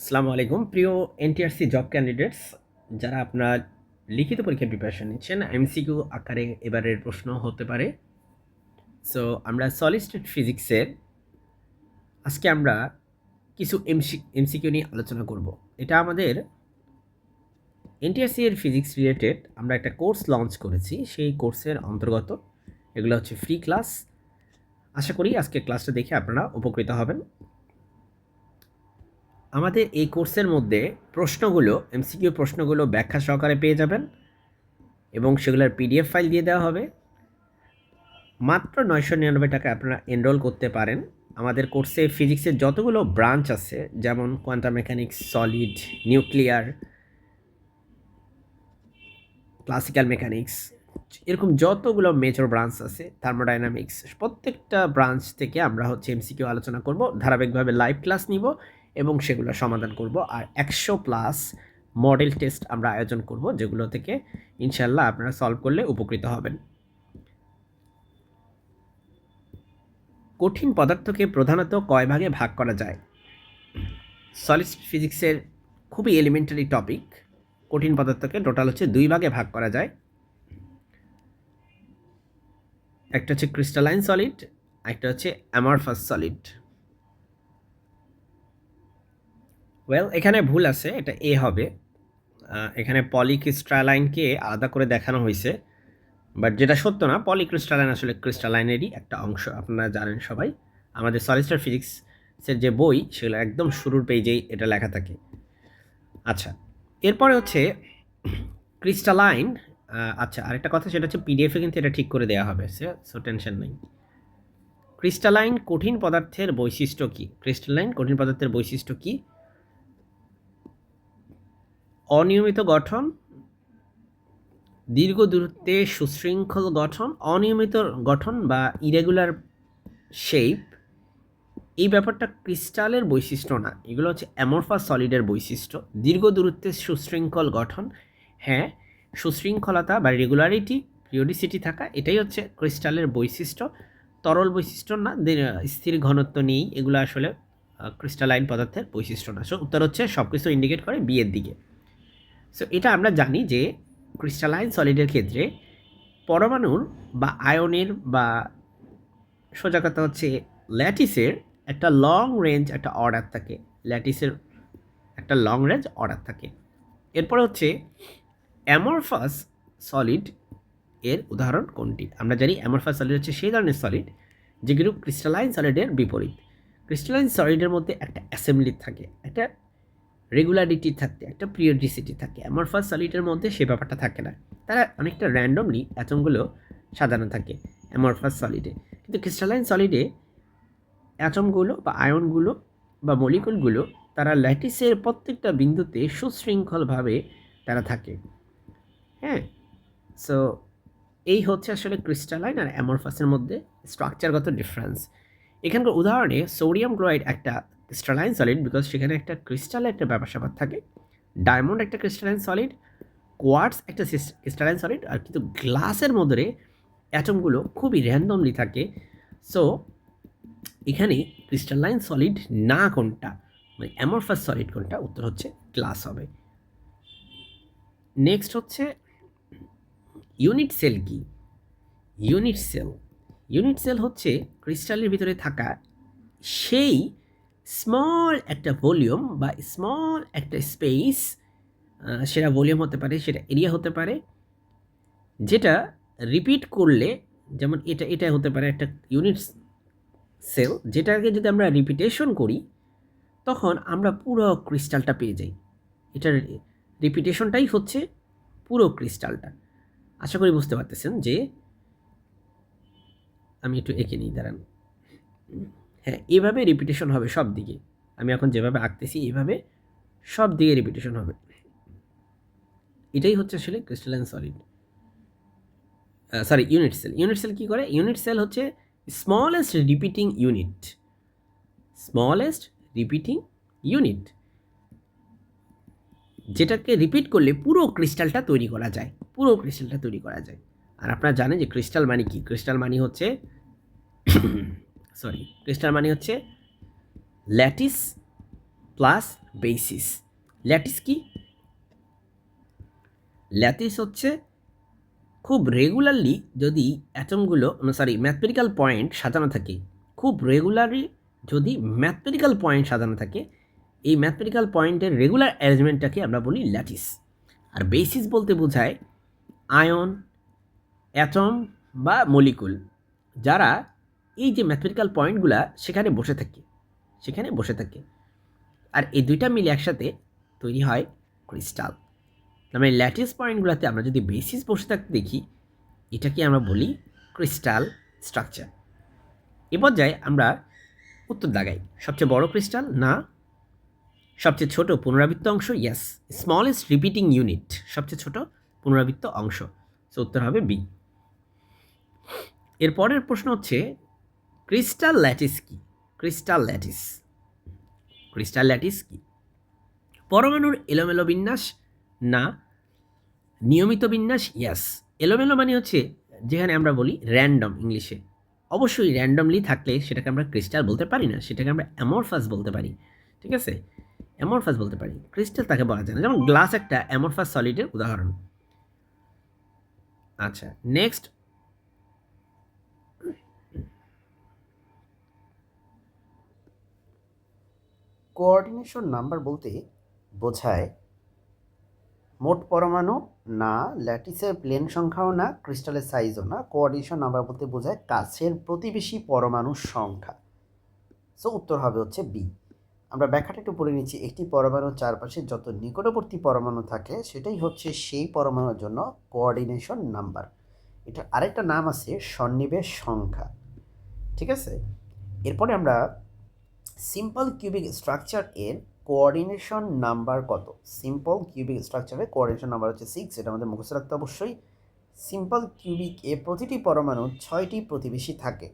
আসসালামু আলাইকুম প্রিয় এনটিআরসি জব ক্যান্ডিডেটস, যারা আপনার লিখিত পরীক্ষার প্রিপারেশন নিচ্ছেন, এমসিকিউ আকারে এবারের প্রশ্ন হতে পারে। সো আমরা সলিড স্টেট ফিজিক্সের আজকে আমরা কিছু এমসিকিউ নিয়ে আলোচনা করব। এটা আমাদের এনটিআরসি এর ফিজিক্স রিলেটেড আমরা একটা কোর্স লঞ্চ করেছি, সেই কোর্সের অন্তর্গত এগুলো হচ্ছে ফ্রি ক্লাস। আশা করি আজকের ক্লাসটা দেখে আপনারা উপকৃত হবেন। আমাদের এই কোর্সের মধ্যে প্রশ্নগুলো, এমসিকিউ প্রশ্নগুলো ব্যাখ্যা সহকারে পেয়ে যাবেন এবং সেগুলোর পিডিএফ ফাইল দিয়ে দেওয়া হবে। মাত্র 999 টাকা আপনারা এনরোল করতে পারেন। আমাদের কোর্সে ফিজিক্সের যতগুলো ব্রাঞ্চ আছে, যেমন quantum mechanics, solid, nuclear, classical mechanics, এরকম যতগুলো মেজর ব্রাঞ্চ আছে, থার্মোডাইনামিক্স, প্রত্যেকটা ব্রাঞ্চ থেকে আমরা হচ্ছে এমসিকিউ আলোচনা করব, ধারাবাহিকভাবে লাইভ ক্লাস নিব এবং সেগুলো সমাধান করব। আর 100+ মডেল টেস্ট আমরা আয়োজন করব, যেগুলো থেকে ইনশাল্লাহ আপনারা সলভ করলে উপকৃত হবেন। কঠিন পদার্থকে প্রধানত কয় ভাগে ভাগ করা যায়? সলিড ফিজিক্সের খুবই এলিমেন্টারি টপিক। কঠিন পদার্থকে টোটাল হচ্ছে 2 ভাগে ভাগ করা যায়। একটা হচ্ছে ক্রিস্টালাইন সলিড, একটা হচ্ছে অ্যামরফাস সলিড। এখানে ভুল আছে, এটা এ হবে। এখানে পলিক্রিস্টালাইনকে আলাদা করে দেখানো হয়েছে, বাট যেটা সত্য না। পলিক্রিস্টালাইন আসলে ক্রিস্টালাইনেরই একটা অংশ, আপনারা জানেন সবাই। আমাদের সলিড স্টেট ফিজিক্সের যে বই, সেগুলো একদম শুরুর পেজেই এটা লেখা থাকে। আচ্ছা, এরপরে হচ্ছে ক্রিস্টালাইন। আচ্ছা, আরেকটা কথা, সেটা হচ্ছে পিডিএফে কিন্তু এটা ঠিক করে দেওয়া হবে, সো টেনশন নেই। ক্রিস্টালাইন কঠিন পদার্থের বৈশিষ্ট্য কি? ক্রিস্টালাইন কঠিন পদার্থের বৈশিষ্ট্য কি? অনিয়মিত গঠন, দীর্ঘ দূরত্বে সুশৃঙ্খল গঠন, অনিয়মিত গঠন বা ইরেগুলার শেপ, এই ব্যাপারটা ক্রিস্টালের বৈশিষ্ট্য না, এগুলো হচ্ছে অ্যামরফাস সলিডের বৈশিষ্ট্য। দীর্ঘ দূরত্বে সুশৃঙ্খল গঠন, হ্যাঁ, সুশৃঙ্খলতা বা রেগুলারিটি, পিরিয়ডিসিটি থাকা, এটাই হচ্ছে ক্রিস্টালের বৈশিষ্ট্য। তরল বৈশিষ্ট্য না, স্থির ঘনত্ব নেই, এগুলো আসলে ক্রিস্টালাইন পদার্থের বৈশিষ্ট্য না। সো উত্তর হচ্ছে সব কিছু ইন্ডিকেট করে বিয়ের দিকে। সো এটা আমরা জানি যে ক্রিস্টালাইন সলিডের ক্ষেত্রে পরমাণুর বা আয়নের বা সোজা কথা হচ্ছে ল্যাটিসের একটা লং রেঞ্জ একটা অর্ডার থাকে। ল্যাটিসের একটা লং রেঞ্জ অর্ডার থাকে। এরপর হচ্ছে অ্যামরফাস সলিড এর উদাহরণ কোনটি? আমরা জানি অ্যামরফাস সলিড হচ্ছে সেই ধরনের সলিড যেগুলো ক্রিস্টালাইন সলিডের বিপরীত। ক্রিস্টালাইন সলিডের মধ্যে একটা অ্যাসেম্বলি থাকে, একটা রেগুলারিটি থাকে, একটা পিরিয়ডিসিটি থাকে। অ্যামরফাস সলিডের মধ্যে সে ব্যাপারটা থাকে না, তারা অনেকটা র্যান্ডমলি অ্যাটমগুলো সাজানো থাকে অ্যামরফাস সলিডে। কিন্তু ক্রিস্টালাইন সলিডে অ্যাটমগুলো বা আয়নগুলো বা মলিকুলগুলো তারা ল্যাটিসের প্রত্যেকটা বিন্দুতে সুশৃঙ্খলভাবে তারা থাকে। হ্যাঁ, সো এই হচ্ছে আসলে ক্রিস্টালাইন আর অ্যামরফাসের মধ্যে স্ট্রাকচারগত ডিফারেন্স। এখানকার উদাহরণে সোডিয়াম ক্লোরাইড একটা ক্রিস্টালাইন সলিড, বিকজ সেখানে একটা ক্রিস্টালের একটা ব্যাপার স্যাপার থাকে। ডায়মন্ড একটা ক্রিস্টালাইন সলিড, কোয়ার্টস একটা ক্রিস্টালাইন সলিড, আর কিন্তু গ্লাসের মধ্যে অ্যাটমগুলো খুবই র্যান্ডমলি থাকে। সো এখানে ক্রিস্টালাইন সলিড না কোনটা, মানে অ্যামরফাস সলিড কোনটা, উত্তর হচ্ছে গ্লাস হবে। নেক্সট হচ্ছে ইউনিট সেল কি? ইউনিট সেল হচ্ছে ক্রিস্টালের ভিতরে থাকা সেই স্মল একটা ভলিউম বা স্মল একটা স্পেস, সেটা ভলিউম হতে পারে, সেটা এরিয়া হতে পারে, যেটা রিপিট করলে, যেমন এটা হতে পারে একটা ইউনিট সেল, যেটাকে যদি আমরা রিপিটেশন করি তখন আমরা পুরো ক্রিস্টালটা পেয়ে যাই। এটার রিপিটেশনটাই হচ্ছে পুরো ক্রিস্টালটা। আশা করি বুঝতে পারতেছেন যে আমি একটু এঁকে নিই, দাঁড়ান। হ্যাঁ, এভাবে রিপিটেশন হবে সব দিকে। আমি এখন যেভাবে আঁকতেছি এইভাবে সব দিকে রিপিটেশন হবে। এটাই হচ্ছে আসলে crystalline solid, sorry unit cell. Unit cell কী করে? ইউনিট সেল হচ্ছে smallest repeating unit, smallest repeating unit, যেটাকে রিপিট করলে পুরো ক্রিস্টালটা তৈরি করা যায়, পুরো ক্রিস্টালটা তৈরি করা যায়। আর আপনারা জানেন যে ক্রিস্টাল মানে কি? ক্রিস্টাল মানে হচ্ছে ক্রিস্টাল মানে হচ্ছে ল্যাটিস প্লাস বেসিস। ল্যাটিস কি? ল্যাটিস হচ্ছে খুব রেগুলারলি যদি অ্যাটমগুলো ম্যাথমেটিক্যাল পয়েন্ট সাজানো থাকে, খুব রেগুলারলি যদি ম্যাথমেটিক্যাল পয়েন্ট সাজানো থাকে, এই ম্যাথমেটিক্যাল পয়েন্টের রেগুলার অ্যারেঞ্জমেন্টটাকে আমরা বলি ল্যাটিস। আর বেসিস বলতে বোঝায় আয়ন, অ্যাটম বা মলিকুল, যারা এই যে ম্যাথমেটিক্যাল পয়েন্টগুলা সেখানে বসে থাকে। আর এই দুইটা মিলে একসাথে তৈরি হয় ক্রিস্টাল। মানে ল্যাটিস পয়েন্টগুলোতে আমরা যদি বেসিস বসে থাকতে দেখি, এটাকে আমরা বলি ক্রিস্টাল স্ট্রাকচার। এ পর্যায়ে আমরা উত্তর দাগাই। সবচেয়ে বড় ক্রিস্টাল না, সবচেয়ে ছোট পুনরাবৃত্ত অংশ? ইয়েস, স্মলেস্ট রিপিটিং ইউনিট, সবচেয়ে ছোট পুনরাবৃত্ত অংশ। সো উত্তর হবে বি। এরপরের প্রশ্ন হচ্ছে ক্রিস্টাল ল্যাটিস কি? ক্রিস্টাল ল্যাটিস কি? পরমাণুর এলোমেলো বিন্যাস না, নিয়মিত বিন্যাস? ইয়াস। এলোমেলো মানে হচ্ছে যেখানে আমরা বলি র্যান্ডম ইংলিশে, অবশ্যই র্যান্ডমলি থাকলে সেটাকে আমরা ক্রিস্টাল বলতে পারি না, সেটাকে আমরা অ্যামরফাস বলতে পারি। ঠিক আছে, অ্যামরফাস বলতে পারি, ক্রিস্টাল তাকে বলা যায় না। যেমন গ্লাস একটা অ্যামরফাস সলিডের উদাহরণ। আচ্ছা, নেক্সট। কোঅর্ডিনেশন নাম্বার বলতে বোঝায় মোট পরমাণু না, ল্যাটিসের প্লেন সংখ্যাও না, ক্রিস্টালের সাইজও না। কোঅর্ডিনেশন নাম্বার বলতে বোঝায় কাছের প্রতিবেশী পরমাণুর সংখ্যা। সো উত্তর হবে হচ্ছে বি। আমরা ব্যাখ্যাটা একটু পড়ে নিচ্ছি। একটি পরমাণুর চারপাশে যত নিকটবর্তী পরমাণু থাকে সেটাই হচ্ছে সেই পরমাণুর জন্য কোঅর্ডিনেশন নাম্বার। এটার আরেকটা নাম আছে সন্নিবেশ সংখ্যা। ঠিক আছে, এরপরে আমরা সিম্পল কিউবিক স্ট্রাকচার এর কোঅর্ডিনেশন নাম্বার কত? সিম্পল কিউবিক স্ট্রাকচারের কোঅর্ডিনেশন নাম্বার হচ্ছে 6। এটা আমাদের মুখস্থ রাখতে অবশ্যই। সিম্পল কিউবিক এ প্রতিটি পরমাণুর 6টি প্রতিবেশী থাকে।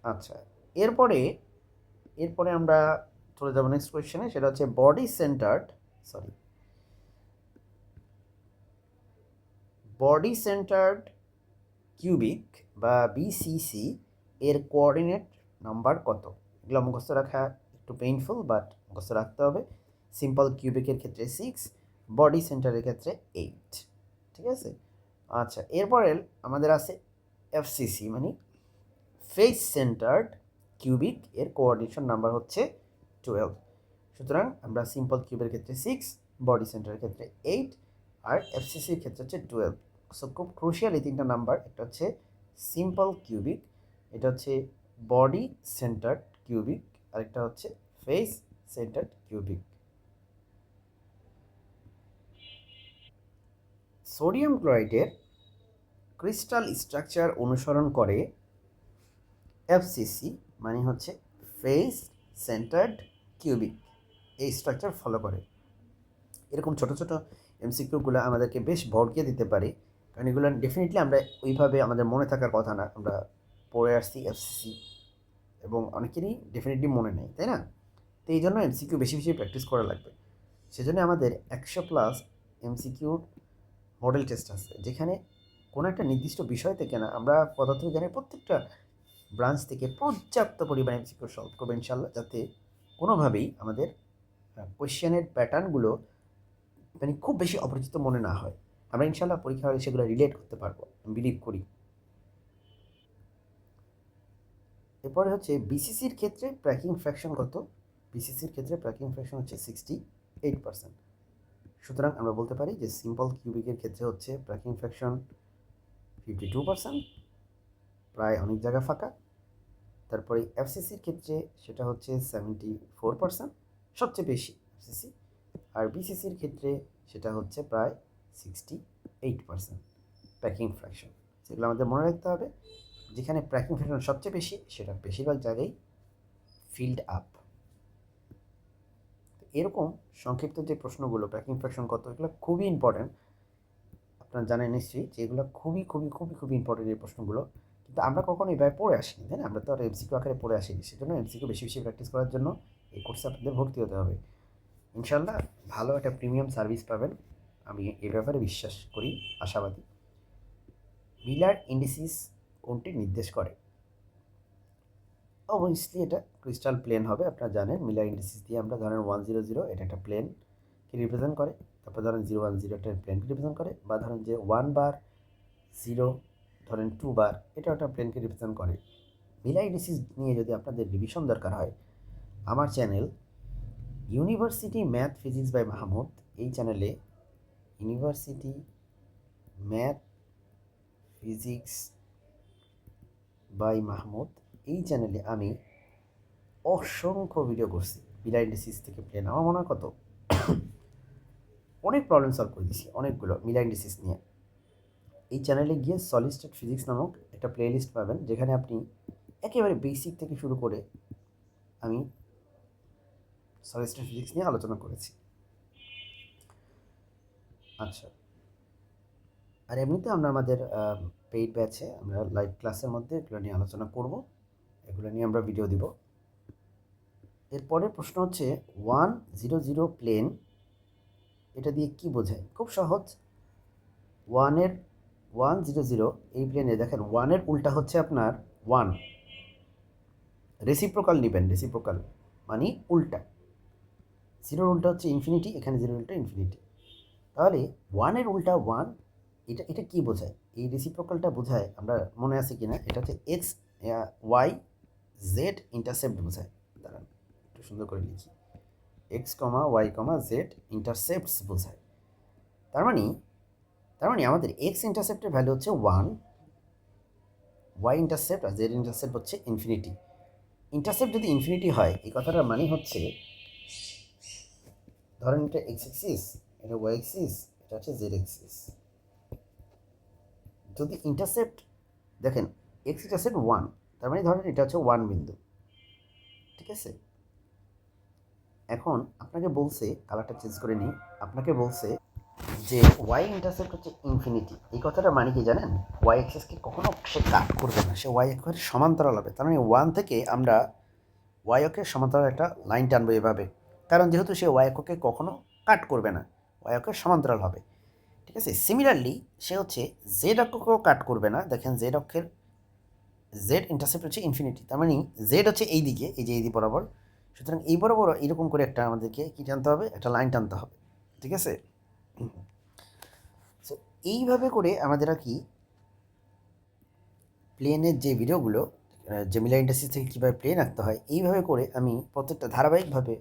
আচ্ছা, এরপরে আমরা চলে যাবো নেক্সট কোয়েশ্চেনে। সেটা হচ্ছে বডি সেন্টার্ড কিউবিক বা বিসিসি এর কোঅর্ডিনেট নাম্বার কত? এগুলো মুখস্থ রাখা একটু পেইনফুল, বাট মুখস্থ রাখতে হবে। সিম্পল কিউবিকের ক্ষেত্রে 6, বডি সেন্টারের ক্ষেত্রে 8। ঠিক আছে। আচ্ছা, এরপরে আমাদের আছে এফসিসি মানে ফেস সেন্টার্ড কিউবিক এর কোঅর্ডিনেশন নাম্বার হচ্ছে 12। সুতরাং আমরা সিম্পল কিউবের ক্ষেত্রে 6, বডি সেন্টারের ক্ষেত্রে 8, আর এফসিসির ক্ষেত্রে হচ্ছে 12। সো খুব ক্রুশিয়াল এই তিনটা নাম্বার। একটা হচ্ছে সিম্পল কিউবিক, এটা হচ্ছে বডি সেন্টার্ড কিউবিক, আরেকটা হচ্ছে ফেস সেন্টার্ড কিউবিক। সোডিয়াম ক্লোরাইডের ক্রিস্টাল স্ট্রাকচার অনুসরণ করে এফসিসি মানে হচ্ছে ফেস সেন্টার্ড কিউবিক, এই স্ট্রাকচার ফলো করে। এরকম ছোটো ছোটো এমসিকিউগুলো আমাদেরকে বেশ ভড়কিয়ে দিতে পারে, কারণ এগুলো ডেফিনেটলি আমরা ওইভাবে আমাদের মনে থাকার কথা না। আমরা পড়ে আসছি এফসিসি এবং অনেকেরই ডেফিনেটলি মনে নেই, তাই না? তো এই জন্য এমসিকিউ বেশি বেশি প্র্যাকটিস করা লাগবে। সেজন্য আমাদের 100+ এমসিকিউ মডেল টেস্ট আছে, যেখানে কোনো একটা নির্দিষ্ট বিষয় থেকে না, আমরা পদার্থবিজ্ঞানের প্রত্যেকটা ব্রাঞ্চ থেকে পর্যাপ্ত পরিমাণে এমসিকিউ সলভ করবো ইনশাল্লাহ, যাতে কোনোভাবেই আমাদের কোয়েশ্চেনের প্যাটার্নগুলো মানে খুব বেশি অপরিচিত মনে না হয়। আমরা ইনশাল্লাহ পরীক্ষা হলে সেগুলো রিলেট করতে পারবো, আমি বিলিভ করি। এরপরে হচ্ছে বিসিসির ক্ষেত্রে প্র্যাকিং ফ্র্যাকশন কত? বিসিসির ক্ষেত্রে প্র্যাকিং ফ্র্যাকশন হচ্ছে 68%। সুতরাং আমরা বলতে পারি যে সিম্পল কিউবিকের ক্ষেত্রে হচ্ছে প্র্যাকিং ফ্র্যাকশন 52%, প্রায় অনেক জায়গা ফাঁকা। তারপরে এফসিসির ক্ষেত্রে সেটা হচ্ছে 74%, সবচেয়ে বেশি এফসিসি। আর বিসিসির ক্ষেত্রে সেটা হচ্ছে প্রায় 68% প্যাকিং ফ্র্যাকশন। সেগুলো আমাদের মনে রাখতে হবে। যেখানে প্যাকিং ফ্র্যাকশন সবচেয়ে বেশি, সেটা বেশিরভাগ জায়গায় ফিল্ড আপ। এরকম সংক্ষিপ্ত যে প্রশ্নগুলো প্যাকিং ফ্র্যাকশন কত, এগুলো খুবই ইম্পর্ট্যান্ট। আপনারা জানেন নিশ্চয়ই যে এগুলো খুবই খুবই খুবই খুবই ইম্পর্টেন্ট এই প্রশ্নগুলো, কিন্তু আমরা কখনো এইভাবে পড়ে আসিনি, তাই না? আমরা তো আর এমসিকিউ আকারে পড়ে আসিনি। সেজন্য এমসিকিউ বেশি বেশি প্র্যাকটিস করার জন্য এই কোর্সে আপনাদের ভর্তি হতে হবে। ইনশাল্লাহ ভালো একটা প্রিমিয়াম সার্ভিস পাবেন, আমি এ ব্যাপারে বিশ্বাস করি, আশাবাদী। মিলার ইন্ডিসিস কোনটি নির্দেশ করে? অবভিয়াসলি এটা ক্রিস্টাল প্লেন হবে, আপনারা জানেন মিলার ইন্ডিসিস দিয়ে আমরা ধরেন 100 এটা একটা প্লেনকে রিপ্রেজেন্ট করে, তারপর ধরেন 010 একটা প্লেনকে রিপ্রেজেন্ট করে, বা ধরেন যে 1 বার 0 ধরেন 2 বার এটা একটা প্লেনকে রিপ্রেজেন্ট করে। মিলার ইন্ডিসিস নিয়ে যদি আপনাদের রিভিশন দরকার হয়, আমার channel university math physics by Mahmud, এই চ্যানেলে university math physics by Mahmud এই চ্যানেলে আমি অসংখ্য ভিডিও করছি মিলার ইন্ডিসিস থেকে প্লেন। আমার মনে হয় কত অনেক প্রবলেম সলভ করে দিয়েছি, অনেকগুলো মিলার ইন্ডিসিস নিয়ে। এই চ্যানেলে গিয়ে সলিড স্টেট ফিজিক্স নামক একটা প্লেলিস্ট পাবেন, যেখানে আপনি একেবারে বেসিক থেকে শুরু করে আমি সলিড স্টেট ফিজিক্স নিয়ে আলোচনা করেছি। আচ্ছা, আর এমনিতে আমরা আমাদের পেইড ব্যাচে আমরা লাইভ ক্লাসের মধ্যে এগুলো নিয়ে আলোচনা করব, এগুলো নিয়ে আমরা ভিডিও দিব। এরপরের প্রশ্ন হচ্ছে 100 প্লেন, এটা দিয়ে কি বোঝায়? খুব সহজ। 100 এই প্লেনে দেখেন 1-এর উল্টা হচ্ছে আপনার 1, রেসিপ্রোকাল নেবেন, রেসিপ্রোকাল মানে উল্টা। 0-র উল্টা হচ্ছে ইনফিনিটি, এখানে 0-র উল্টা ইনফিনিটি। তাহলে 1-এর উল্টা 1, এটা এটা কী বোঝায়? এই রেসিপ্রোকালটা বোঝায়, আমরা মনে আছে কি না, এটা হচ্ছে এক্স ওয়াই জেড ইন্টারসেপ্ট বোঝায়। দাঁড়ান একটু সুন্দর করে লিখি, এক্স কমা ওয়াই কমা জেড ইন্টারসেপ্টস বোঝায়। তার মানে আমাদের এক্স ইন্টারসেপ্টের ভ্যালু হচ্ছে 1, ওয়াই ইন্টারসেপ্ট আর জেড ইন্টারসেপ্ট হচ্ছে ইনফিনিটি। ইন্টারসেপ্ট যদি ইনফিনিটি হয়, এই কথাটার মানে হচ্ছে ধরেন এটা এক্স এক্সিস, এটা ওয়াই এক্সিস, এটা হচ্ছে জেড এক্সিস। যদি ইন্টারসেপ্ট দেখেন এক্স ইন্টারসেপ্ট 1, তার মানে ধরেন এটা হচ্ছে 1 বিন্দু, ঠিক আছে? এখন আপনাকে বলছে, কালারটা চেঞ্জ করে নিই, আপনাকে বলছে যে ওয়াই ইন্টারসেপ্ট হচ্ছে ইনফিনিটি। এই কথাটা মানে কি জানেন? ওয়াই এক্সিসকে কখনো সে কাট করবে না, সে ওয়াই অক্ষের সমান্তরাল হবে। তার মানে 1 থেকে আমরা ওয়াই অক্ষের সমান্তরাল একটা লাইন টানবো এভাবে, কারণ যেহেতু সে ওয়াই অক্ষকে কখনো কাট করবে না, ওয়াই অক্ষের সমান্তরাল হবে, ঠিক আছে? সিমিলারলি সে হচ্ছে জেড অক্ষকেও কাট করবে না। দেখেন জেড অক্ষের জেড ইন্টারসেপ্ট হচ্ছে ইনফিনিটি, তার মানে জেড হচ্ছে এই দিকে, এই যে এই দিকে বরাবর। সুতরাং এই বরাবর এরকম করে একটা আমাদেরকে কী টানতে হবে, একটা লাইন টানতে হবে, ঠিক আছে? সো এইভাবে করে আমাদের আর কি প্লেনের যে ভিডিওগুলো, যে মিলার ইন্ডাস্ট্রি থেকে কীভাবে প্লেন আঁকতে হয়, এইভাবে করে আমি প্রত্যেকটা ধারাবাহিকভাবে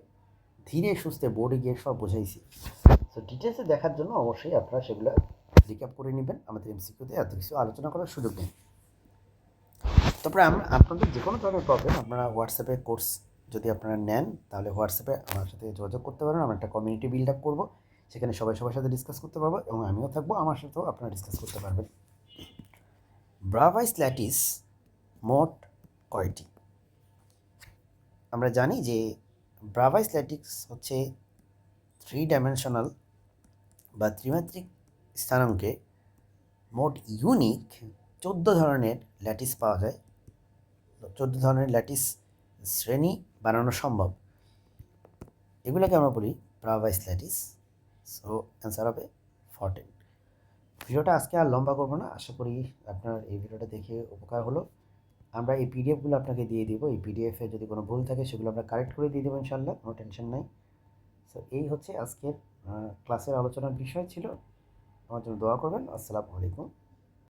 ধীরে সুস্থে বোর্ডে গিয়ে সব বোঝাইছি। সো ডিটেলসে দেখার জন্য অবশ্যই আপনারা সেগুলো রিক্যাপ করে নেবেন, আমাদের এমসিকিউতে এত কিছু আলোচনা করার সুযোগ নেই। তারপরে আপনাদের যে কোনো ধরনের প্রবলেম আপনারা হোয়াটসঅ্যাপে কোর্স যদি আপনারা নেন, তাহলে হোয়াটসঅ্যাপে আমার সাথে যোগাযোগ করতে পারেন। আমরা একটা কমিউনিটি বিল্ড আপ করবো, সেখানে সবাই সবার সাথে ডিসকাস করতে পারবো, এবং আমিও থাকবো, আমার সাথেও আপনারা ডিসকাস করতে পারবেন। ব্রাভাইস ল্যাটিস মোট কয়টি? আমরা জানি যে ব্রাভাইস ল্যাটিস হচ্ছে 3 ডাইমেনশনাল বা ত্রিমাত্রিক স্থানাঙ্কে মোট ইউনিক 14 ধরনের ল্যাটিস পাওয়া যায়। 14 ধরনের ল্যাটিস শ্রেণী বানানো সম্ভব, এগুলোকে আমরা বলি ব্রাভাইস ল্যাটিস। সো অ্যান্সার হবে 14। ভিডিওটা আজকে আর লম্বা করবো না, আশা করি আপনার এই ভিডিওটা দেখে উপকার হলো। আমরা এই পিডিএফগুলো আপনাকে দিয়ে দিব, এই পিডিএফে যদি কোনো ভুল থাকে সেগুলো আমরা কারেক্ট করে দিয়ে দেবো ইনশাল্লাহ, কোনো টেনশন নাই। সো এই হচ্ছে আজকের ক্লাসের আলোচনার বিষয় ছিল। আমার জন্য দোয়া করবেন। আসসালামু আলাইকুম।